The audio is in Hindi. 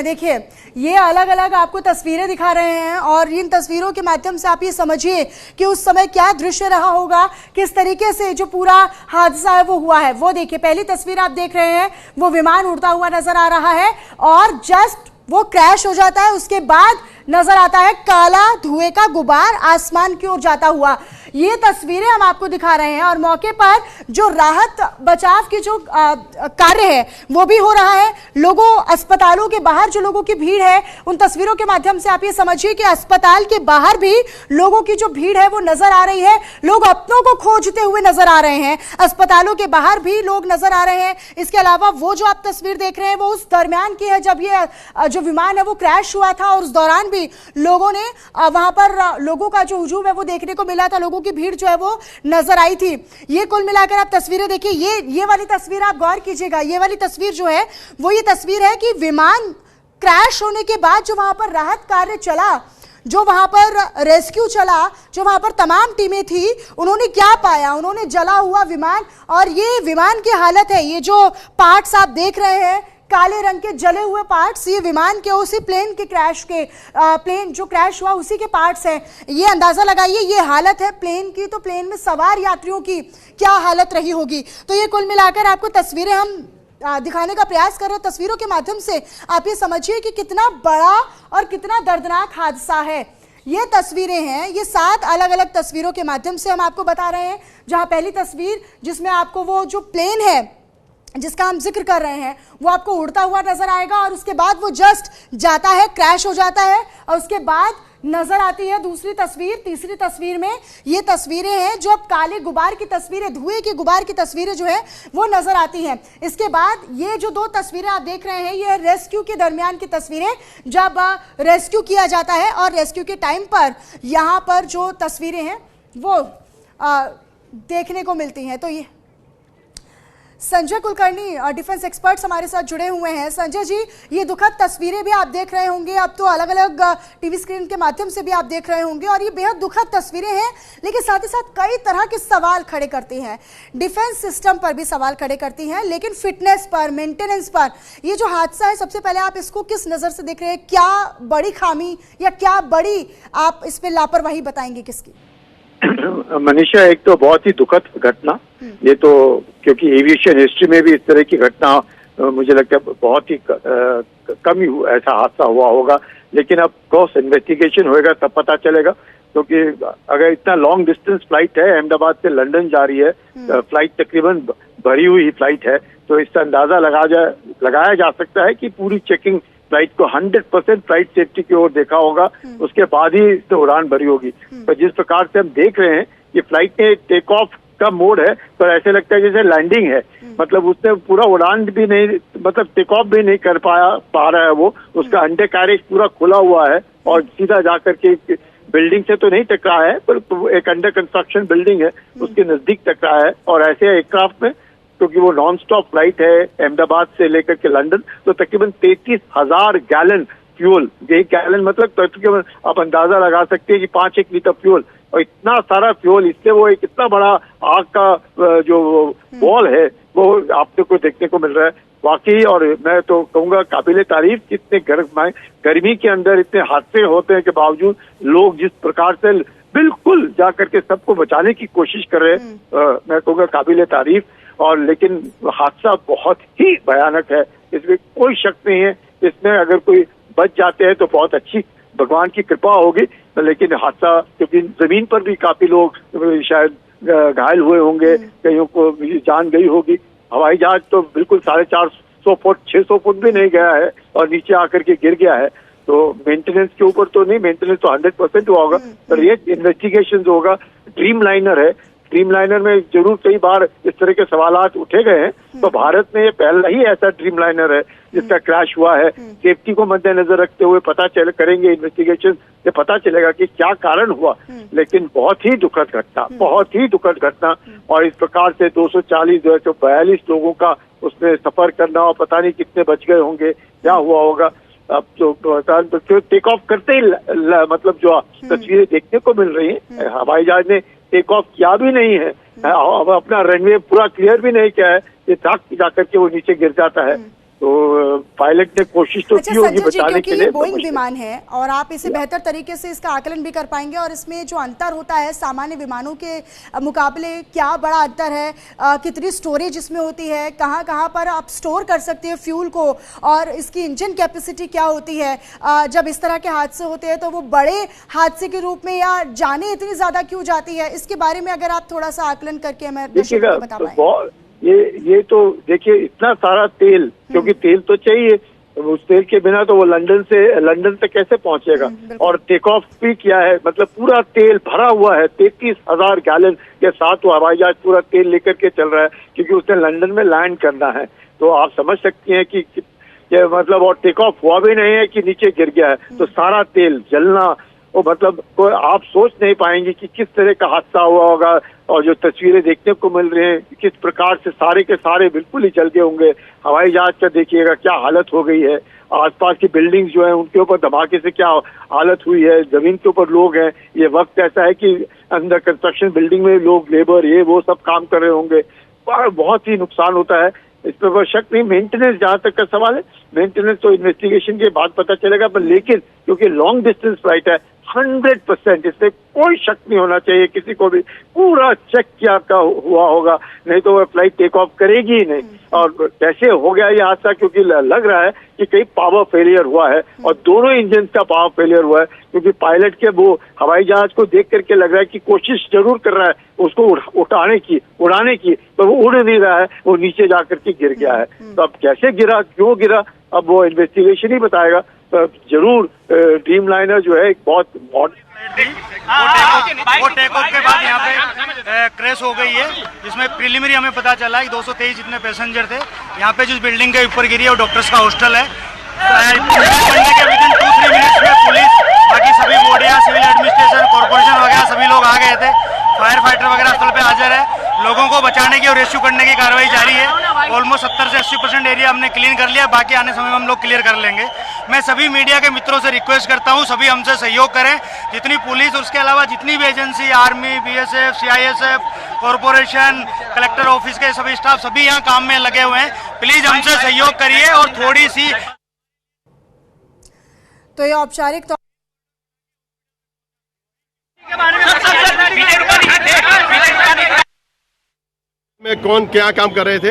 हैं। देखिए, ये अलग अलग आपको तस्वीरें दिखा रहे हैं और इन तस्वीरों के माध्यम से आप ये समझिए कि उस समय क्या दृश्य रहा होगा, किस तरीके से जो पूरा हादसा है वो हुआ है। वो देखिए, पहली तस्वीर आप देख रहे हैं, वो विमान उड़ता हुआ नजर आ रहा है और जस्ट वो क्रैश हो जाता है। उसके बाद नजर आता है काला धुएं का गुबार आसमान की ओर जाता हुआ। ये तस्वीरें हम आपको दिखा रहे हैं और मौके पर जो राहत बचाव की जो कार्य है वो भी हो रहा है। लोगों, अस्पतालों के बाहर जो लोगों की भीड़ है, उन तस्वीरों के माध्यम से आप ये समझिए कि अस्पताल के बाहर भी लोगों की जो भीड़ है वो नजर आ रही है। लोग अपनों को खोजते हुए नजर आ रहे हैं, अस्पतालों के बाहर भी लोग नजर आ रहे हैं। इसके अलावा वो जो आप तस्वीर देख रहे हैं वो उस दरमियान की है जब ये जो विमान है वो क्रैश हुआ था और उस दौरान भी लोगों ने वहां पर लोगों का जो हुजूम है वो देखने को मिला था, लोगों की भीड़ जो है वो नजर आई थी। ये कुल मिलाकर आप तस्वीरें देखिए, ये वाली तस्वीर आप गौर कीजिएगा। ये वाली तस्वीर जो है वो ये तस्वीर है कि विमान क्रैश होने के बाद जो वहां पर राहत कार्य चला, जो वहां पर रेस्क्यू चला, जो वहां पर तमाम टीमें थी, उन्होंने क्या पाया? उन्होंने जला हुआ विमान, और ये विमान की हालत है, ये जो पार्ट्स आप देख रहे हैं काले रंग के जले हुए पार्ट्स, ये विमान के उसी प्लेन के क्रैश के प्लेन जो क्रैश हुआ उसी के पार्ट्स हैं। ये अंदाजा लगाइए, ये हालत है प्लेन की, तो प्लेन में सवार यात्रियों की क्या हालत रही होगी। तो ये कुल मिलाकर आपको तस्वीरें हम दिखाने का प्रयास कर रहे हैं। तस्वीरों के माध्यम से आप ये समझिए कि कितना बड़ा और कितना दर्दनाक हादसा है। ये तस्वीरें हैं, ये 7 अलग अलग तस्वीरों के माध्यम से हम आपको बता रहे हैं। जहां पहली तस्वीर जिसमें आपको वो जो प्लेन है जिसका हम जिक्र कर रहे हैं वो आपको उड़ता हुआ नजर आएगा और उसके बाद वो जस्ट जाता है, क्रैश हो जाता है और उसके बाद नजर आती है दूसरी तस्वीर। तीसरी तस्वीर में ये तस्वीरें हैं जो अब काले गुबार की तस्वीरें, धुएं की गुबार की तस्वीरें जो है वो नजर आती हैं। इसके बाद ये जो 2 तस्वीरें आप देख रहे हैं ये रेस्क्यू के दरमियान की तस्वीरें, जब रेस्क्यू किया जाता है और रेस्क्यू के टाइम पर यहाँ पर जो तस्वीरें हैं वो देखने को मिलती हैं। तो ये संजय कुलकर्णी डिफेंस एक्सपर्ट्स हमारे साथ जुड़े हुए हैं। संजय जी, ये दुखद तस्वीरें भी आप देख रहे होंगे, अब तो अलग अलग टीवी स्क्रीन के माध्यम से भी आप देख रहे होंगे और ये बेहद दुखद तस्वीरें हैं, लेकिन साथ ही साथ कई तरह के सवाल खड़े करती हैं। डिफेंस सिस्टम पर भी सवाल खड़े करती हैं, लेकिन फिटनेस पर, मेंटेनेंस पर ये जो हादसा है, सबसे पहले आप इसको किस नज़र से देख रहे हैं? क्या बड़ी खामी या क्या बड़ी आप इस पर लापरवाही बताएंगे किसकी? मनीषा, एक तो बहुत ही दुखद घटना ये तो, क्योंकि एविएशन हिस्ट्री में भी इस तरह की घटना मुझे लगता है बहुत ही कम ही ऐसा हादसा हुआ होगा। लेकिन अब क्रॉस इन्वेस्टिगेशन होएगा तब पता चलेगा, क्योंकि अगर इतना लॉन्ग डिस्टेंस फ्लाइट है, अहमदाबाद से लंदन जा रही है, फ्लाइट तकरीबन भरी हुई फ्लाइट है, तो इसका अंदाजा लगाया जा सकता है कि पूरी चेकिंग फ्लाइट को 100% फ्लाइट सेफ्टी की ओर देखा होगा, उसके बाद ही इससे उड़ान भरी होगी। तो जिस प्रकार से हम देख रहे हैं कि फ्लाइट में टेक ऑफ का मोड है तो ऐसे लगता है जैसे लैंडिंग है, मतलब उसने पूरा उड़ान भी नहीं, मतलब टेक ऑफ भी नहीं कर पा रहा है वो, उसका अंडर कैरेज पूरा खुला हुआ है और सीधा जाकर के बिल्डिंग से तो नहीं टकरा है, पर एक अंडर कंस्ट्रक्शन बिल्डिंग है उसके नजदीक टकरा है। और ऐसे एयरक्राफ्ट में, क्योंकि वो नॉन स्टॉप फ्लाइट है अहमदाबाद से लेकर के लंदन, तो तकरीबन 33,000 गैलन फ्यूल, 1 गैलन मतलब तकरीबन आप अंदाजा लगा सकते हैं कि 5-1 लीटर फ्यूल, और इतना सारा फ्यूल, इससे वो एक इतना बड़ा आग का जो बॉल है वो आपको को देखने को मिल रहा है वाकई। और मैं तो कहूँगा काबिले तारीफ, इतने गर्मी के अंदर इतने हादसे होते हैं के बावजूद लोग जिस प्रकार से बिल्कुल जा करके सबको बचाने की कोशिश कर रहे हैं, मैं कहूँगा काबिले तारीफ। और लेकिन हादसा बहुत ही भयानक है, इसमें कोई शक नहीं है। इसमें अगर कोई बच जाते हैं तो बहुत अच्छी भगवान की कृपा होगी, लेकिन हादसा, क्योंकि जमीन पर भी काफी लोग शायद घायल हुए होंगे, कईयों को जान गई होगी। हवाई जहाज तो बिल्कुल 450 फुट 600 फुट भी नहीं गया है और नीचे आकर के गिर गया है, तो मेंटेनेंस के ऊपर तो नहीं, मेंटेनेंस तो 100% हुआ होगा, पर ये इन्वेस्टिगेशन जो होगा, ड्रीम लाइनर है, ड्रीम लाइनर में जरूर कई बार इस तरह के सवालात उठे गए हैं, तो भारत में ये पहला ही ऐसा ड्रीम लाइनर है जिसका क्रैश हुआ है। सेफ्टी को मद्देनजर रखते हुए करेंगे इन्वेस्टिगेशन से पता चलेगा कि क्या कारण हुआ, लेकिन बहुत ही दुखद घटना, बहुत ही दुखद घटना। और इस प्रकार से 242 लोगों का उसमें सफर करना और पता नहीं कितने बच गए होंगे, क्या हुआ होगा। अब तो टेक ऑफ करते ही मतलब जो तस्वीरें देखने को मिल रही है, हवाई जहाज ने टेक ऑफ किया भी नहीं है, अब अपना रनवे पूरा क्लियर भी नहीं किया है, ये जाकर के वो नीचे गिर जाता है। तो पायलट ने कोशिश तो अच्छा की होगी सज्जन जी, बचाने क्योंकि के ये लिए। बोइंग विमान है और आप इसे बेहतर तरीके से इसका आकलन भी कर पाएंगे, और इसमें जो अंतर होता है सामान्य विमानों के मुकाबले, क्या बड़ा अंतर है, कितनी स्टोरेज इसमें होती है, कहाँ कहाँ पर आप स्टोर कर सकते हैं फ्यूल को, और इसकी इंजन कैपेसिटी क्या होती है, जब इस तरह के हादसे होते हैं तो वो बड़े हादसे के रूप में या जाने इतनी ज्यादा क्यों जाती है, इसके बारे में अगर आप थोड़ा सा आकलन करके हमें दर्शकों को बता पाएं। ये तो देखिए इतना सारा तेल, क्योंकि तेल तो चाहिए, उस तेल के बिना तो वो लंदन से कैसे पहुंचेगा। और टेक ऑफ भी किया है, मतलब पूरा तेल भरा हुआ है, 33,000 गैलन के साथ वो हवाई जहाज पूरा तेल लेकर के चल रहा है, क्योंकि उसने लंदन में लैंड करना है। तो आप समझ सकती हैं कि मतलब, और टेक ऑफ हुआ भी नहीं है कि नीचे गिर गया है, तो सारा तेल जलना, वो मतलब कोई आप सोच नहीं पाएंगे कि किस तरह का हादसा हुआ होगा। और जो तस्वीरें देखने को मिल रही हैं, किस प्रकार से सारे के सारे बिल्कुल ही जल गए होंगे। हवाई जहाज का देखिएगा क्या हालत हो गई है, आसपास की बिल्डिंग्स जो है उनके ऊपर धमाके से क्या हालत हुई है, जमीन के ऊपर लोग हैं। ये वक्त ऐसा है कि अंदर कंस्ट्रक्शन बिल्डिंग में लोग, लेबर, ये वो सब काम कर रहे होंगे, बहुत ही नुकसान होता है। इस पर कोई शक नहीं। मेंटेनेंस जहां तक का सवाल है, मेंटेनेंस तो इन्वेस्टिगेशन के बाद पता चलेगा, पर लेकिन क्योंकि लॉन्ग डिस्टेंस फ्लाइट है, 100% इसमें कोई शक नहीं होना चाहिए किसी को भी, पूरा चेक किया का हुआ होगा, नहीं तो वह फ्लाइट टेक ऑफ करेगी ही नहीं। और कैसे हो गया ये हादसा, क्योंकि लग रहा है कि कहीं पावर फेलियर हुआ है, और दोनों इंजन का पावर फेलियर हुआ है, क्योंकि पायलट के वो हवाई जहाज को देख करके लग रहा है कि कोशिश जरूर कर रहा है उसको उड़ाने की, पर वो उड़ नहीं रहा है, वो नीचे जा करके गिर गया है। तो अब कैसे गिरा, क्यों गिरा, अब वो इन्वेस्टिगेशन ही बताएगा। तो जरूर ड्रीम लाइनर जो है एक बहुत वो टेक ऑफ के बाद यहाँ पे क्रैश हो गई है, जिसमें प्रिलिमिनरी हमें पता चला है कि 223 जितने पैसेंजर थे। यहाँ पे जिस बिल्डिंग के ऊपर गिरी है वो डॉक्टर्स का हॉस्टल है। बनने के विदिन 2-3 मिनट्स में पुलिस, बाकी सभी बॉडियाँ, सिविल एडमिनिस्ट्रेशन, कॉर्पोरेशन वगैरह सभी लोग आ गए थे। फायर फाइटर वगैरह स्थल पे हाजिर है। लोगों को बचाने की और रेस्क्यू करने की कार्रवाई जारी है। ऑलमोस्ट 70 से 80% एरिया हमने क्लीन कर लिया, बाकी आने समय में हम लोग क्लियर कर लेंगे। मैं सभी मीडिया के मित्रों से रिक्वेस्ट करता हूं, सभी हमसे सहयोग करें, जितनी पुलिस, उसके अलावा जितनी भी agency, army, BSF, CISF, corporation, collector office के सभी स्टाफ, सभी यहाँ काम में लगे हुए हैं। प्लीज हमसे सहयोग करिए और थोड़ी सी। तो ये औपचारिक तौर में कौन क्या काम कर रहे थे।